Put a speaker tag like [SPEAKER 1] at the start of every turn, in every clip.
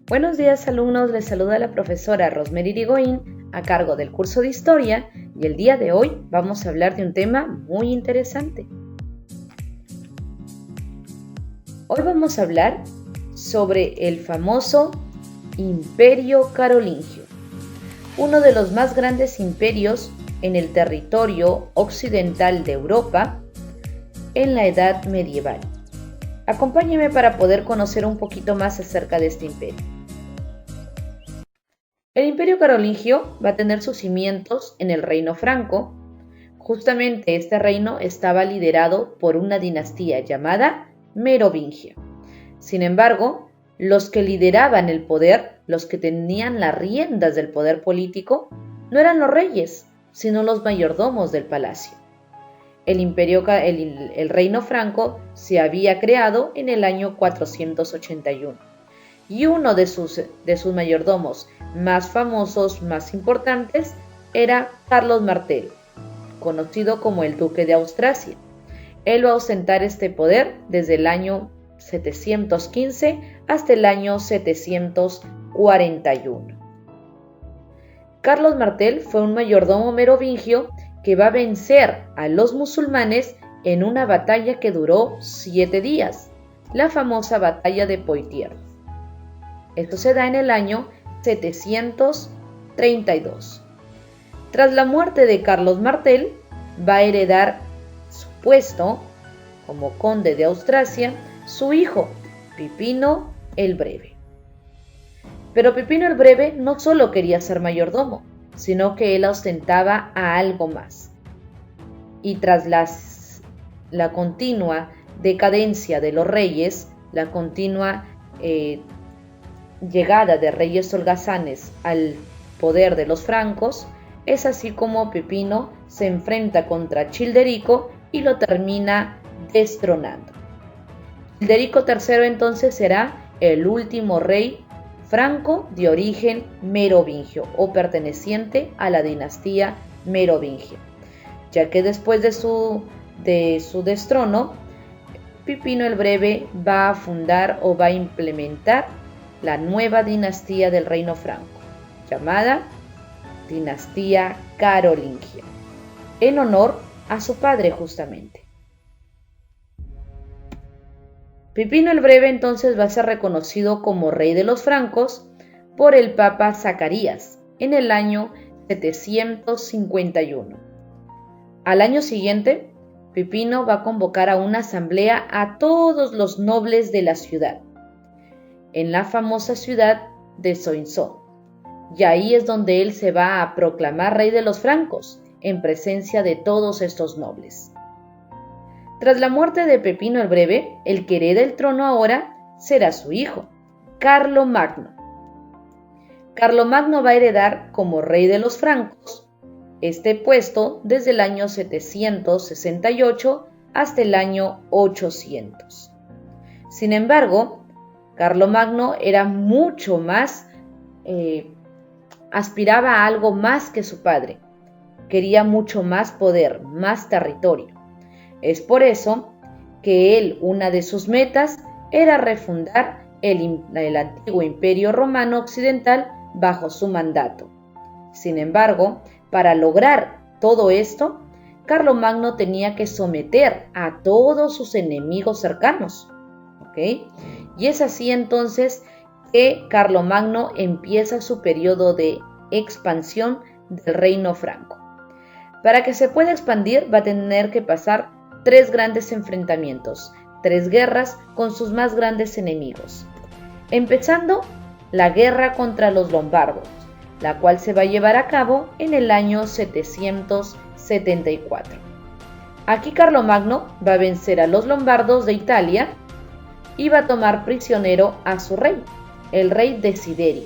[SPEAKER 1] Buenos días alumnos, les saluda la profesora Rosemary Irigoyen a cargo del curso de Historia y el día de hoy vamos a hablar de un tema muy interesante. Hoy vamos a hablar sobre el famoso Imperio Carolingio, uno de los más grandes imperios en el territorio occidental de Europa en la Edad Medieval. Acompáñeme para poder conocer un poquito más acerca de este imperio. El Imperio Carolingio va a tener sus cimientos en el Reino Franco. Justamente este reino estaba liderado por una dinastía llamada Merovingia. Sin embargo, los que lideraban el poder, los que tenían las riendas del poder político, no eran los reyes, sino los mayordomos del palacio. El Reino Franco se había creado en el año 481 y uno de sus mayordomos más famosos, más importantes, era Carlos Martel, conocido como el Duque de Austrasia. Él va a ostentar este poder desde el año 715 hasta el año 741. Carlos Martel fue un mayordomo merovingio que va a vencer a los musulmanes en una batalla que duró 7 días, la famosa batalla de Poitiers. Esto se da en el año 732. Tras la muerte de Carlos Martel, va a heredar su puesto como conde de Austrasia su hijo, Pipino el Breve. Pero Pipino el Breve no solo quería ser mayordomo, sino que él ostentaba a algo más. Y tras la continua decadencia de los reyes, la continua llegada de reyes holgazanes al poder de los francos, es así como Pipino se enfrenta contra Childerico y lo termina destronando. Childerico III entonces será el último rey franco de origen merovingio o perteneciente a la dinastía merovingia, ya que después de su destrono, Pipino el Breve va a fundar o va a implementar la nueva dinastía del Reino Franco, llamada dinastía carolingia, en honor a su padre justamente. Pipino el Breve entonces va a ser reconocido como rey de los francos por el Papa Zacarías en el año 751. Al año siguiente, Pipino va a convocar a una asamblea a todos los nobles de la ciudad, en la famosa ciudad de Soissons, y ahí es donde él se va a proclamar rey de los francos, en presencia de todos estos nobles. Tras la muerte de Pipino el Breve, el que hereda el trono ahora será su hijo, Carlomagno. Carlomagno va a heredar como rey de los francos este puesto desde el año 768 hasta el año 800. Sin embargo, Carlomagno era mucho más, aspiraba a algo más que su padre. Quería mucho más poder, más territorio. Es por eso que él, una de sus metas, era refundar el antiguo Imperio Romano Occidental bajo su mandato. Sin embargo, para lograr todo esto, Carlomagno tenía que someter a todos sus enemigos cercanos. ¿Ok? Y es así entonces que Carlomagno empieza su periodo de expansión del Reino Franco. Para que se pueda expandir va a tener que pasar 3 grandes enfrentamientos, 3 guerras con sus más grandes enemigos. Empezando la guerra contra los lombardos, la cual se va a llevar a cabo en el año 774. Aquí Carlomagno va a vencer a los lombardos de Italia y va a tomar prisionero a su rey, el rey Desiderio.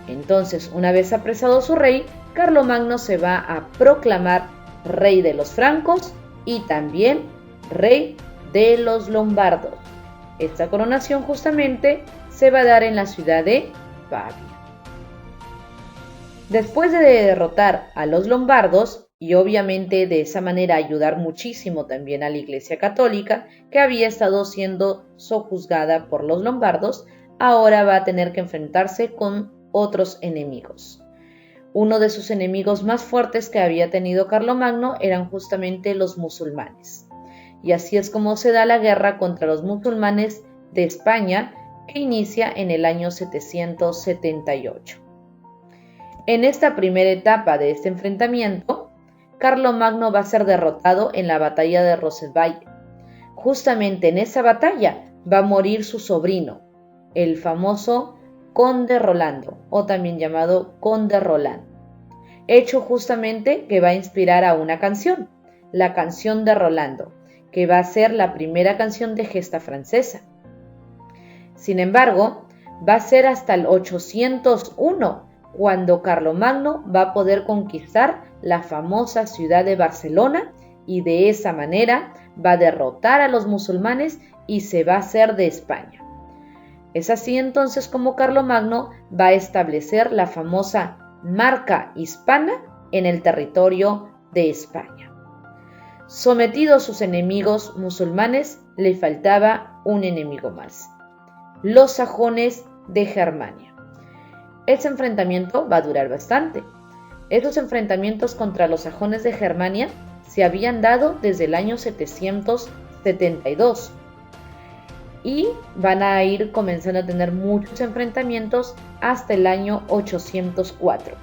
[SPEAKER 1] Entonces, una vez apresado su rey, Carlomagno se va a proclamar rey de los francos y también rey de los lombardos. Esta coronación justamente se va a dar en la ciudad de Pavía. Después de derrotar a los lombardos y obviamente de esa manera ayudar muchísimo también a la Iglesia Católica, que había estado siendo sojuzgada por los lombardos, ahora va a tener que enfrentarse con otros enemigos. Uno de sus enemigos más fuertes que había tenido Carlomagno eran justamente los musulmanes. Y así es como se da la guerra contra los musulmanes de España, que inicia en el año 778. En esta primera etapa de este enfrentamiento, Carlomagno va a ser derrotado en la batalla de Roncesvalles. Justamente en esa batalla va a morir su sobrino, el famoso Conde Rolando, o también llamado Conde Roland, hecho justamente que va a inspirar a una canción, la canción de Rolando, que va a ser la primera canción de gesta francesa. Sin embargo, va a ser hasta el 801 cuando Carlomagno va a poder conquistar la famosa ciudad de Barcelona y de esa manera va a derrotar a los musulmanes y se va a hacer de España. Es así entonces como Carlomagno va a establecer la famosa marca hispana en el territorio de España. Sometidos sus enemigos musulmanes, le faltaba un enemigo más: los sajones de Germania. Ese enfrentamiento va a durar bastante. Estos enfrentamientos contra los sajones de Germania se habían dado desde el año 772 y van a ir comenzando a tener muchos enfrentamientos hasta el año 804.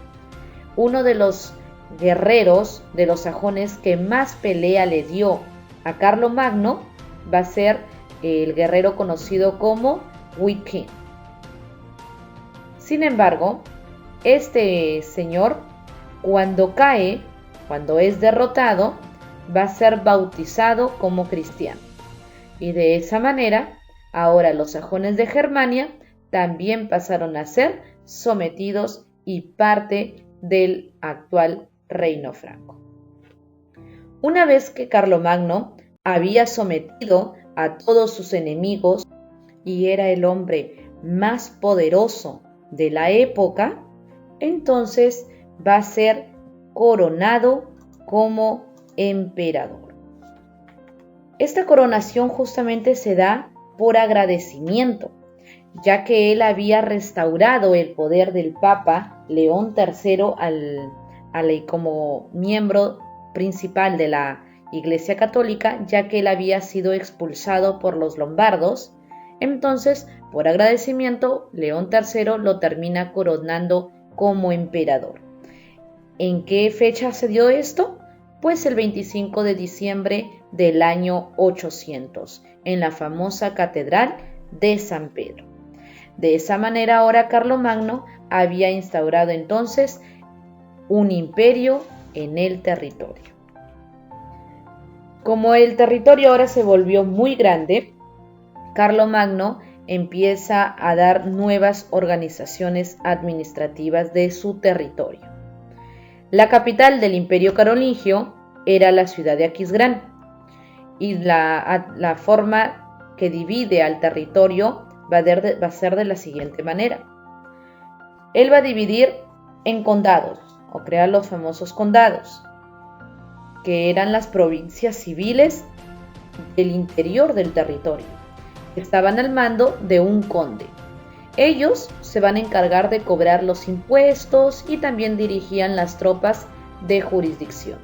[SPEAKER 1] Uno de los guerreros de los sajones que más pelea le dio a Carlomagno va a ser el guerrero conocido como Witkin. Sin embargo, este señor, cuando es derrotado, va a ser bautizado como cristiano. Y de esa manera, ahora los sajones de Germania también pasaron a ser sometidos y parte del actual reino franco. Una vez que Carlomagno había sometido a todos sus enemigos y era el hombre más poderoso de la época, entonces va a ser coronado como emperador. Esta coronación justamente se da por agradecimiento, ya que él había restaurado el poder del Papa León III como miembro principal de la Iglesia Católica, ya que él había sido expulsado por los lombardos. Entonces, por agradecimiento, León III lo termina coronando como emperador. ¿En qué fecha se dio esto? Pues el 25 de diciembre del año 800, en la famosa Catedral de San Pedro. De esa manera ahora Carlomagno había instaurado entonces un imperio en el territorio. Como el territorio ahora se volvió muy grande, Carlomagno empieza a dar nuevas organizaciones administrativas de su territorio. La capital del Imperio Carolingio era la ciudad de Aquisgrán, y la forma que divide al territorio va a ser de la siguiente manera. Él va a dividir en condados, o crear los famosos condados, que eran las provincias civiles del interior del territorio, que estaban al mando de un conde. Ellos se van a encargar de cobrar los impuestos y también dirigían las tropas de jurisdicción.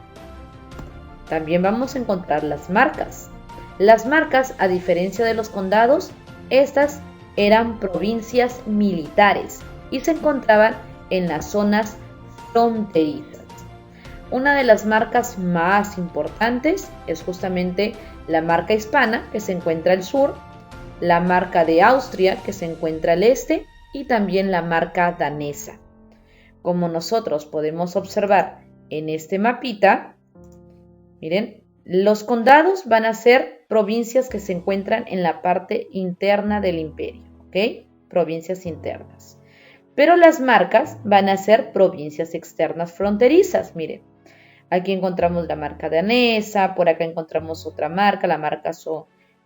[SPEAKER 1] También vamos a encontrar las marcas. Las marcas, a diferencia de los condados, estas eran provincias militares y se encontraban en las zonas fronterizas. Una de las marcas más importantes es justamente la marca hispana, que se encuentra al sur, la marca de Austria, que se encuentra al este, y también la marca danesa. Como nosotros podemos observar en este mapita, miren, los condados van a ser provincias que se encuentran en la parte interna del imperio, ¿ok? Provincias internas. Pero las marcas van a ser provincias externas fronterizas, miren. Aquí encontramos la marca danesa, por acá encontramos otra marca, la marca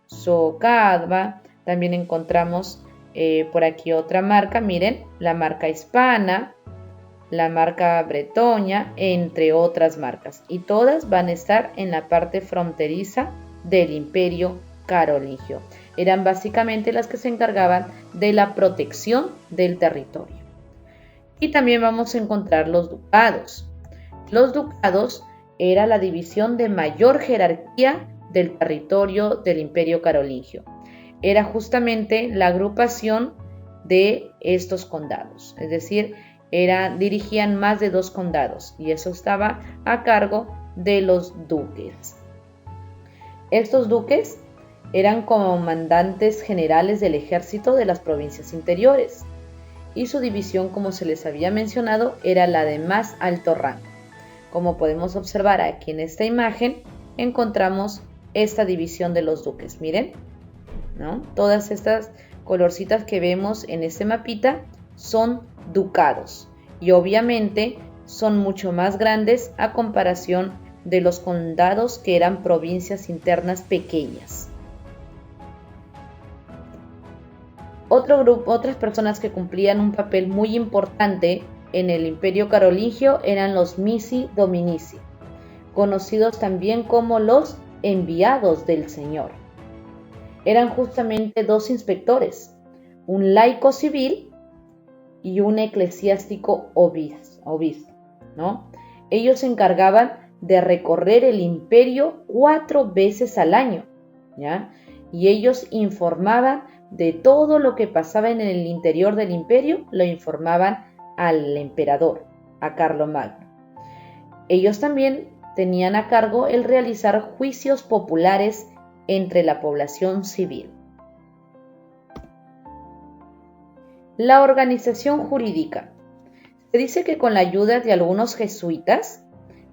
[SPEAKER 1] Socadva. También encontramos por aquí otra marca, miren, la marca hispana, la marca bretoña, entre otras marcas. Y todas van a estar en la parte fronteriza del Imperio Carolingio. eran básicamente las que se encargaban de la protección del territorio. Y también vamos a encontrar los ducados. Los ducados era la división de mayor jerarquía del territorio del Imperio Carolingio. Era justamente la agrupación de estos condados, es decir, dirigían más de 2 condados y eso estaba a cargo de los duques. Estos duques eran comandantes generales del ejército de las provincias interiores y su división, como se les había mencionado, era la de más alto rango. Como podemos observar aquí en esta imagen, encontramos esta división de los duques. Miren, ¿no? Todas estas colorcitas que vemos en este mapita son ducados y obviamente son mucho más grandes a comparación de los condados que eran provincias internas pequeñas. Otras personas que cumplían un papel muy importante en el Imperio Carolingio eran los missi dominici, conocidos también como los enviados del Señor. Eran justamente 2 inspectores, un laico civil y un eclesiástico obispo, ¿no? Ellos se encargaban de recorrer el imperio 4 veces al año, ¿ya? Y ellos informaban de todo lo que pasaba en el interior del imperio, lo informaban al emperador, a Carlomagno. Ellos también tenían a cargo el realizar juicios populares entre la población civil. La organización jurídica. Se dice que con la ayuda de algunos jesuitas,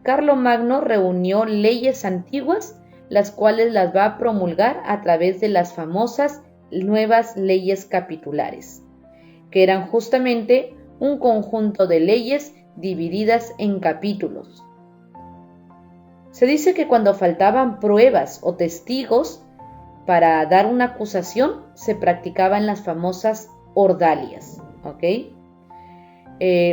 [SPEAKER 1] Carlomagno reunió leyes antiguas, las cuales las va a promulgar a través de las famosas nuevas leyes capitulares, que eran justamente un conjunto de leyes divididas en capítulos. Se dice que cuando faltaban pruebas o testigos para dar una acusación, se practicaban las famosas ordalias, ¿ok?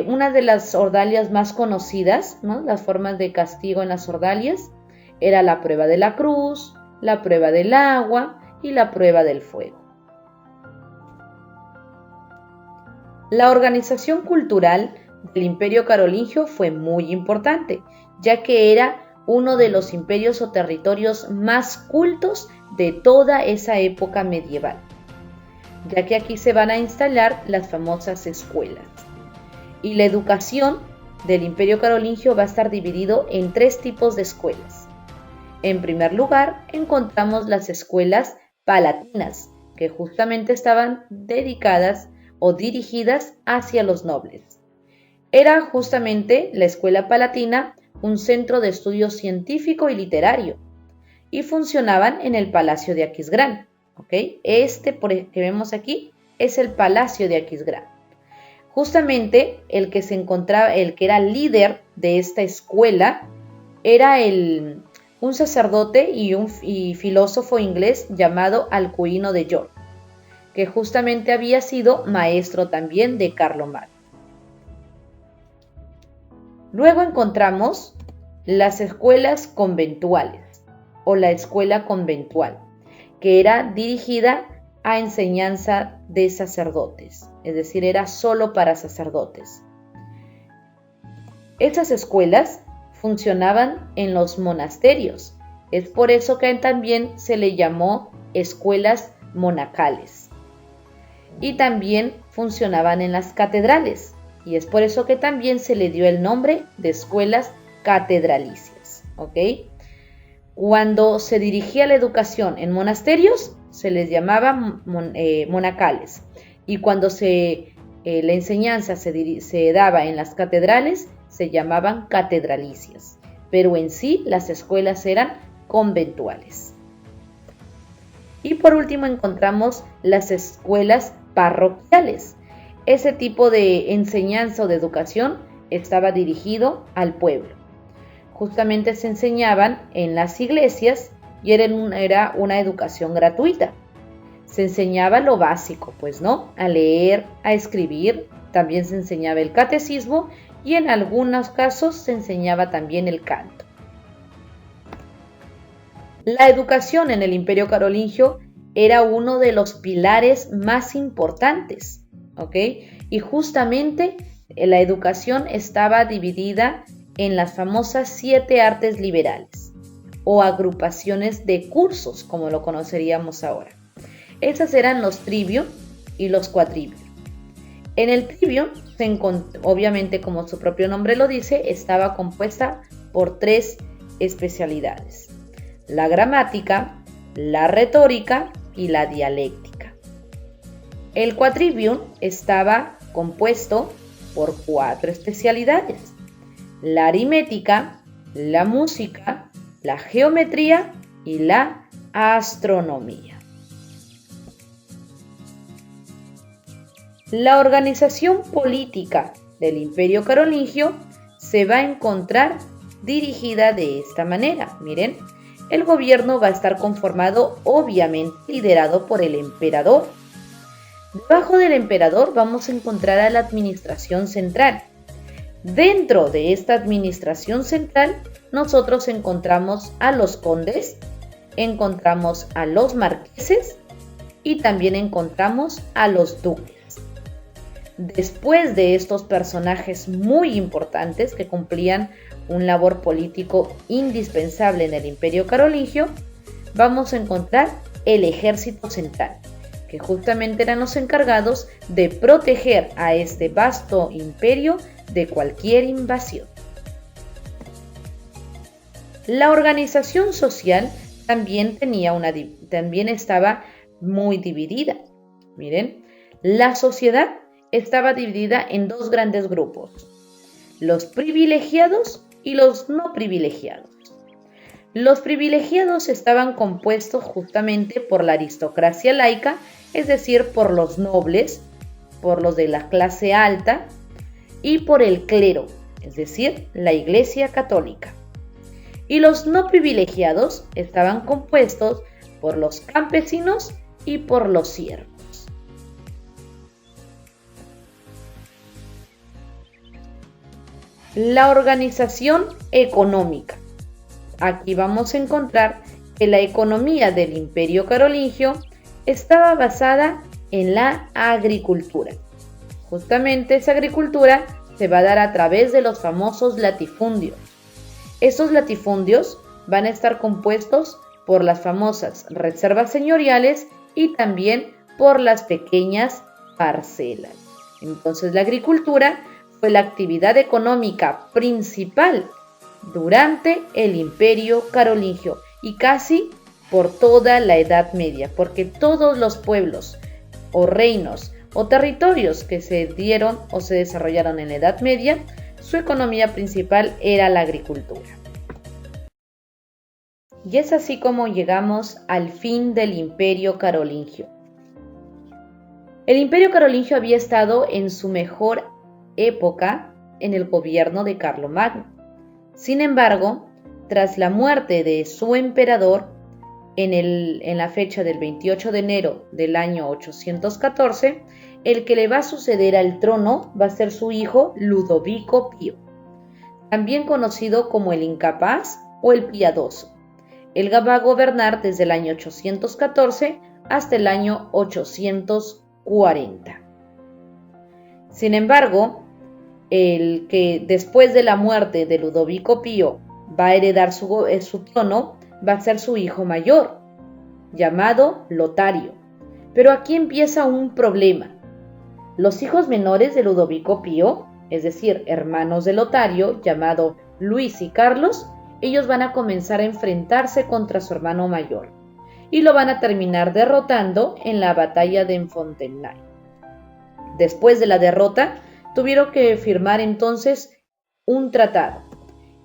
[SPEAKER 1] Una de las ordalias más conocidas, ¿no? Las formas de castigo en las ordalias, era la prueba de la cruz, la prueba del agua y la prueba del fuego. La organización cultural del Imperio Carolingio fue muy importante, ya que era uno de los imperios o territorios más cultos de toda esa época medieval, ya que aquí se van a instalar las famosas escuelas. Y la educación del Imperio Carolingio va a estar dividido en 3 tipos de escuelas. En primer lugar, encontramos las escuelas palatinas, que justamente estaban dedicadas o dirigidas hacia los nobles. Era justamente la escuela palatina un centro de estudio científico y literario, y funcionaban en el Palacio de Aquisgrán. ¿Okay? Que vemos aquí es el Palacio de Aquisgrán. Justamente el que era líder de esta escuela era un sacerdote y filósofo inglés llamado Alcuino de York, que justamente había sido maestro también de Carlomagno. Luego encontramos las escuelas conventuales o la escuela conventual, que era dirigida a enseñanza de sacerdotes, es decir, era solo para sacerdotes. Estas escuelas funcionaban en los monasterios, es por eso que también se le llamó escuelas monacales. Y también funcionaban en las catedrales, y es por eso que también se le dio el nombre de escuelas catedralicias, ¿ok? Cuando se dirigía la educación en monasterios, se les llamaba monacales, y cuando la enseñanza se daba en las catedrales, se llamaban catedralicias, pero en sí las escuelas eran conventuales. Y por último encontramos las escuelas parroquiales. Ese tipo de enseñanza o de educación estaba dirigido al pueblo. Justamente se enseñaban en las iglesias y era una educación gratuita. Se enseñaba lo básico, pues, ¿no? A leer, a escribir, también se enseñaba el catecismo y en algunos casos se enseñaba también el canto. La educación en el Imperio Carolingio era uno de los pilares más importantes, ¿ok? Y justamente la educación estaba dividida en las famosas 7 artes liberales o agrupaciones de cursos, como lo conoceríamos ahora. Esas eran los trivio y los quadrivio. En el trivio, obviamente como su propio nombre lo dice, estaba compuesta por 3 especialidades: la gramática, la retórica y la dialéctica. El quadrivium estaba compuesto por 4 especialidades: la aritmética, la música, la geometría y la astronomía. La organización política del Imperio Carolingio se va a encontrar dirigida de esta manera. Miren, el gobierno va a estar conformado, obviamente, liderado por el emperador. Debajo del emperador vamos a encontrar a la administración central. Dentro de esta administración central, nosotros encontramos a los condes, encontramos a los marqueses y también encontramos a los duques. Después de estos personajes muy importantes que cumplían un labor político indispensable en el Imperio Carolingio, vamos a encontrar el ejército central, que justamente eran los encargados de proteger a este vasto imperio de cualquier invasión. La organización social también estaba muy dividida. Miren, la sociedad estaba dividida en 2 grandes grupos: los privilegiados y los no privilegiados. Los privilegiados estaban compuestos justamente por la aristocracia laica, es decir, por los nobles, por los de la clase alta y por el clero, es decir, la Iglesia Católica. Y los no privilegiados estaban compuestos por los campesinos y por los siervos. La organización económica. Aquí vamos a encontrar que la economía del Imperio Carolingio estaba basada en la agricultura. Justamente esa agricultura se va a dar a través de los famosos latifundios. Estos latifundios van a estar compuestos por las famosas reservas señoriales y también por las pequeñas parcelas. Entonces la agricultura fue la actividad económica principal durante el Imperio Carolingio y casi por toda la Edad Media, porque todos los pueblos o reinos o territorios que se dieron o se desarrollaron en la Edad Media, su economía principal era la agricultura. Y es así como llegamos al fin del Imperio Carolingio. El Imperio Carolingio había estado en su mejor época en el gobierno de Carlomagno. Sin embargo, tras la muerte de su emperador, en la fecha del 28 de enero del año 814, el que le va a suceder al trono va a ser su hijo Ludovico Pío, también conocido como el Incapaz o el Piadoso. Él va a gobernar desde el año 814 hasta el año 840. Sin embargo, el que después de la muerte de Ludovico Pío va a heredar su trono va a ser su hijo mayor, llamado Lotario. Pero aquí empieza un problema. Los hijos menores de Ludovico Pío, es decir, hermanos de Lotario, llamado Luis y Carlos, ellos van a comenzar a enfrentarse contra su hermano mayor y lo van a terminar derrotando en la batalla de Fontenay. Después de la derrota, tuvieron que firmar entonces un tratado.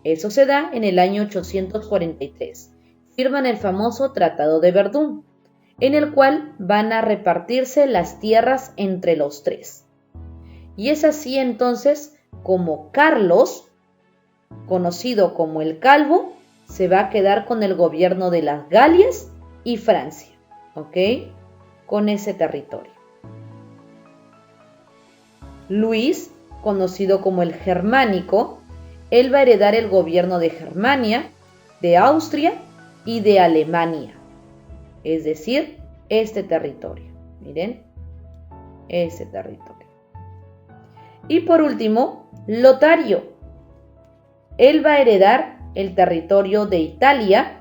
[SPEAKER 1] Eso se da en el año 843. Firman el famoso Tratado de Verdún, en el cual van a repartirse las tierras entre los 3. Y es así entonces como Carlos, conocido como el Calvo, se va a quedar con el gobierno de las Galias y Francia, ¿ok? Con ese territorio. Luis, conocido como el Germánico, él va a heredar el gobierno de Germania, de Austria y de Alemania, es decir, este territorio. Miren, ese territorio. Y por último, Lotario. Él va a heredar el territorio de Italia.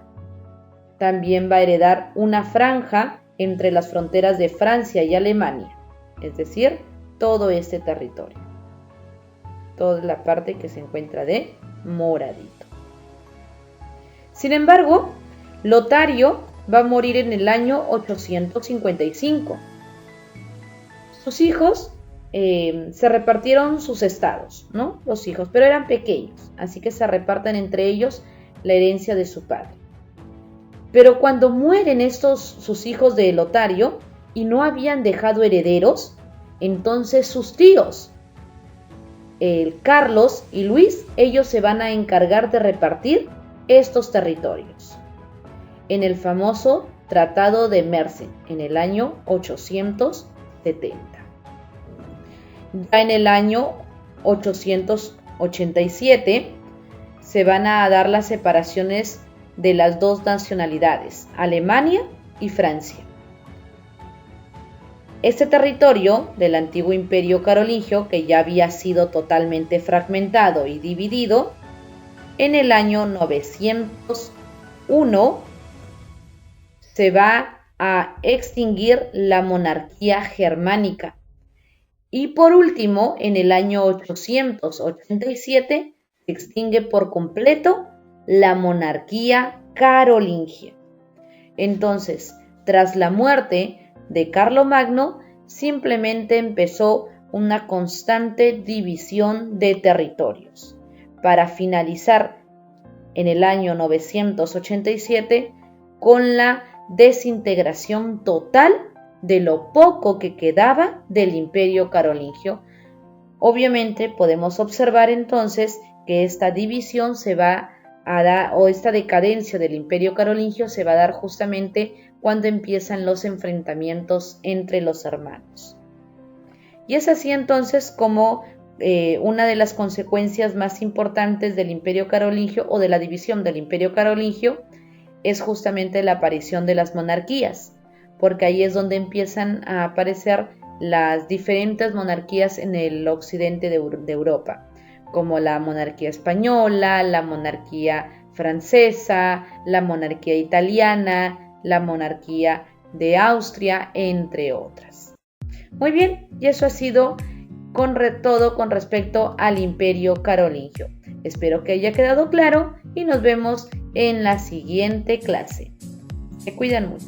[SPEAKER 1] También va a heredar una franja entre las fronteras de Francia y Alemania. Es decir, todo este territorio. Toda la parte que se encuentra de moradito. Sin embargo, Lotario va a morir en el año 855. Sus hijos se repartieron sus estados, ¿no? Los hijos, pero eran pequeños, así que se reparten entre ellos la herencia de su padre. Pero cuando mueren sus hijos de Lotario y no habían dejado herederos, entonces sus tíos, Carlos y Luis, ellos se van a encargar de repartir estos territorios en el famoso Tratado de Mersenne en el año 870. Ya en el año 887 se van a dar las separaciones de las dos nacionalidades, Alemania y Francia. Este territorio del antiguo imperio carolingio, que ya había sido totalmente fragmentado y dividido, en el año 901 se va a extinguir la monarquía germánica. Y por último, en el año 887 se extingue por completo la monarquía carolingia. Entonces, tras la muerte de Carlomagno, simplemente empezó una constante división de territorios, para finalizar en el año 987 con la desintegración total de lo poco que quedaba del imperio carolingio. Obviamente podemos observar entonces que esta división se va a dar, o esta decadencia del imperio carolingio se va a dar justamente cuando empiezan los enfrentamientos entre los hermanos. Y es así entonces como una de las consecuencias más importantes del imperio carolingio o de la división del imperio carolingio es justamente la aparición de las monarquías, porque ahí es donde empiezan a aparecer las diferentes monarquías en el occidente de Europa, como la monarquía española, la monarquía francesa, la monarquía italiana, la monarquía de Austria, entre otras. Muy bien, y eso ha sido todo con respecto al imperio carolingio. Espero que haya quedado claro y nos vemos en la siguiente clase. Se cuidan mucho.